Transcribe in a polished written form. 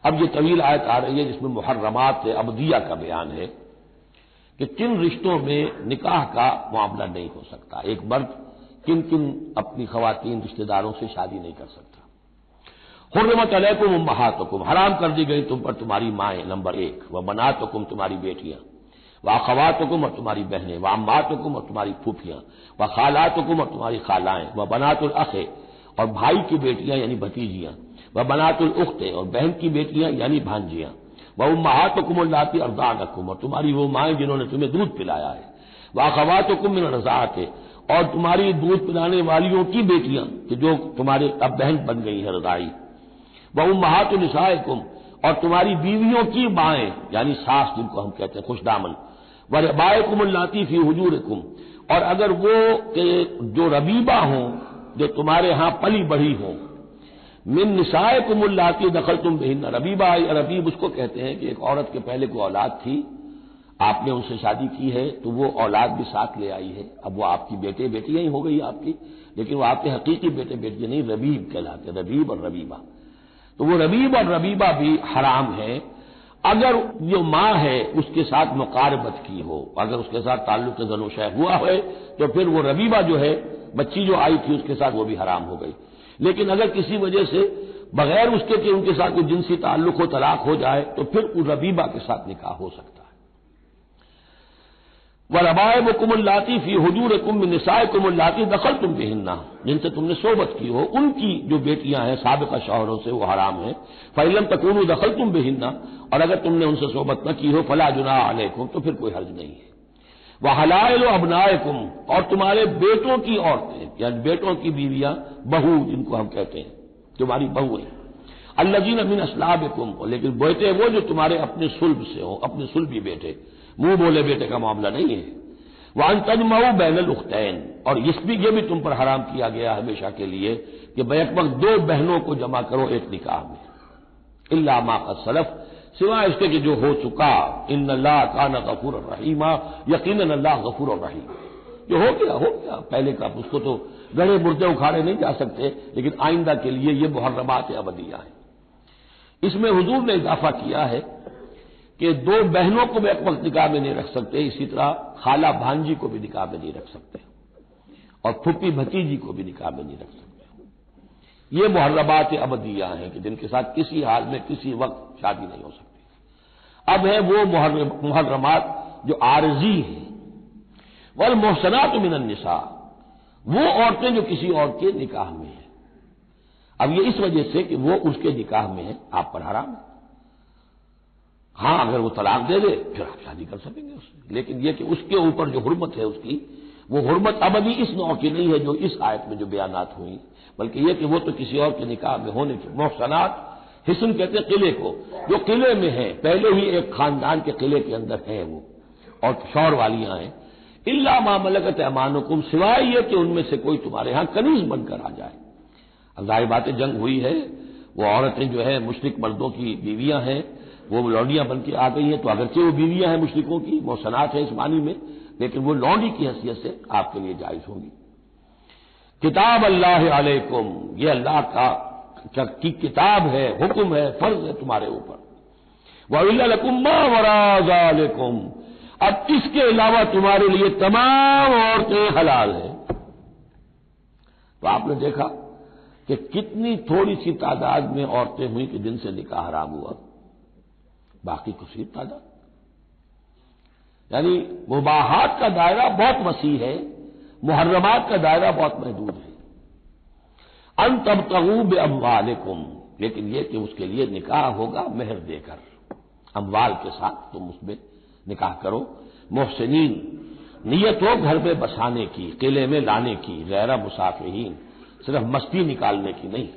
اب یہ طویل آیت آ رہی ہے جس میں محرمات ابدیہ کا بیان ہے کہ کن رشتوں میں نکاح کا معاملہ نہیں ہو سکتا، ایک مرد کن کن اپنی خواتین رشتہ داروں سے شادی نہیں کر سکتا۔ حرمت علیکم امہاتکم، حرام کر دی گئی تم پر تمہاری مائیں، نمبر ایک، وبناتکم تمہاری بیٹیاں، واخواتکم اور تمہاری بہنیں، وعماتکم اور تمہاری پھوپھیاں، وخالاتکم اور تمہاری خالائیں، وبنات الاخ اور بھائی کی بیٹیاں یعنی بھتیجیاں، وبنات الاخت اور بہن کی بیٹیاں یعنی بھانجیاں، وامہاتکم اللاتی ارضعنکم اور تمہاری وہ مائیں جنہوں نے تمہیں دودھ پلایا ہے، واخواتکم من الرضاعۃ اور تمہاری دودھ پلانے والیوں کی بیٹیاں کہ جو تمہارے اب بہن بن گئی ہیں رضاعی، وامہات نسائکم اور تمہاری بیویوں کی مائیں یعنی ساس جن کو ہم کہتے ہیں خوش دامن، وربائکم اللاتی فی حجورکم اور اگر وہ کہ جو ربیبہ ہوں جو تمہارے ہاں پلی بڑھی ہوں، من نسائکم اللاتی دخلتم بہن، ربیبہ ربیب اس کو کہتے ہیں کہ ایک عورت کے پہلے کوئی اولاد تھی، آپ نے ان سے شادی کی ہے تو وہ اولاد بھی ساتھ لے آئی ہے، اب وہ آپ کی بیٹے بیٹیاں ہی ہو گئی آپ کی، لیکن وہ آپ کے حقیقی بیٹے بیٹیاں نہیں، ربیب کہلاتے، ربیب اور ربیبہ، تو وہ ربیب اور ربیبہ بھی حرام ہے اگر جو ماں ہے اس کے ساتھ مقاربت کی ہو، اگر اس کے ساتھ تعلق زن و شہ ہوا ہے تو پھر وہ ربیبہ جو ہے بچی جو آئی تھی اس کے ساتھ وہ بھی حرام ہو گئی، لیکن اگر کسی وجہ سے بغیر اس کے کہ ان کے ساتھ کوئی جنسی تعلق ہو طلاق ہو جائے تو پھر اس ربیبہ کے ساتھ نکاح ہو سکتا ہے۔ وَرَبَائِبُكُمُ اللَّاتِي فِي حُجُورِكُم مِّن نِّسَائِكُمُ اللَّاتِي دَخَلْتُم بِهِنَّ جن سے تم نے صحبت کی ہو ان کی جو بیٹیاں ہیں سابقہ شوہروں سے وہ حرام ہیں، فَإِن لَّمْ تَكُونُوا دَخَلْتُم بِهِنَّ اور اگر تم نے ان سے صحبت نہ کی ہو فَلَا جُنَاحَ عَلَيْكُمْ تو پھر کوئی حرج نہیں ہے۔ وَحَلَائِلُ أَبْنَائِكُمْ اور تمہارے بیٹوں کی عورتیں یعنی بیٹوں کی بیویاں، بہو جن کو ہم کہتے ہیں تمہاری بہویں، الَّذِينَ مِنْ أَصْلَابِكُمْ لیکن بیٹے وہ جو تمہارے اپنے صلب سے ہوں، اپنے صلبی بیٹے، منہ بولے بیٹے کا معاملہ نہیں ہے۔ وَأَن تَجْمَعُوا بَيْنَ الْأُخْتَيْنِ اور یہ بھی تم پر حرام کیا گیا ہمیشہ کے لیے کہ بیک وقت دو بہنوں کو جمع کرو ایک نکاح میں، إِلَّا مَا قَدْ سَلَفَ سوائے اس کے کہ جو ہو چکا، إِنَّ اللَّهَ كَانَ غَفُورًا رَحِيمًا یقیناً اللہ غفور الرحیم، جو ہو گیا پہلے کا، اس کو تو گڑھے مردے اکھاڑے نہیں جا سکتے، لیکن آئندہ کے لیے یہ محرمات ابدیہ ہیں۔ اس میں حضور نے اضافہ کیا ہے کہ دو بہنوں کو بھی ایک وقت نکاح میں نہیں رکھ سکتے، اسی طرح خالہ بھانجی کو بھی نکاح میں نہیں رکھ سکتے اور پھوپھی بھتیجی کو بھی نکاح میں نہیں رکھ سکتے۔ یہ محرمات ابدیہ ہیں کہ جن کے ساتھ کسی حال میں کسی وقت شادی نہیں ہو سکتی۔ اب ہے وہ محرمات جو عارضی ہیں، والمحصنات من النساء وہ عورتیں جو کسی اور کے نکاح میں ہیں، اب یہ اس وجہ سے کہ وہ اس کے نکاح میں ہے آپ پر حرام ہے، ہاں اگر وہ طلاق دے دے پھر آپ شادی کر سکیں گے اس سے، لیکن یہ کہ اس کے اوپر جو حرمت ہے اس کی وہ حرمت ابدی اس نوع کی نہیں ہے جو اس آیت میں جو بیانات ہوئی، بلکہ یہ کہ وہ تو کسی اور کے نکاح میں ہونے کے محسنات، حسن کہتے ہیں قلعے کو، جو قلعے میں ہیں پہلے ہی ایک خاندان کے قلعے کے اندر ہیں وہ اور شور والیاں ہیں، الا ما ملکت ایمانکم سوائے یہ کہ ان میں سے کوئی تمہارے ہاں کنیز بن کر آ جائے۔ اب ظاہر بات ہے جنگ ہوئی ہے، وہ عورتیں جو ہے مشرک مردوں کی بیویاں ہیں، وہ لونڈیاں بن کے آ گئی ہیں، تو اگرچہ وہ بیویاں ہیں مشرکوں کی، محسنات ہیں اس معنی میں، لیکن وہ لونڈی کی حیثیت سے آپ کے لیے جائز ہوں گی۔ کتاب اللہ علیکم یہ اللہ کی کتاب ہے، حکم ہے، فرض ہے تمہارے اوپر۔ وَأُحِلَّ لَكُم مَّا وَرَاءَ ذَٰلِكُمْ اب اس کے علاوہ تمہارے لیے تمام عورتیں حلال ہیں۔ تو آپ نے دیکھا کہ کتنی تھوڑی سی تعداد میں عورتیں ہوئیں کہ جن سے نکاح حرام ہوا، باقی کثیر تعداد، یعنی مباحات کا دائرہ بہت وسیع ہے، محرمات کا دائرہ بہت محدود ہے۔ ان تبتغوا باموالکم لیکن یہ کہ اس کے لیے نکاح ہوگا مہر دے کر، اموال کے ساتھ تم اس میں نکاح کرو، محسنین نیت ہو گھر میں بسانے کی، قلعے میں لانے کی، غیر مسافرین صرف مستی نکالنے کی نہیں۔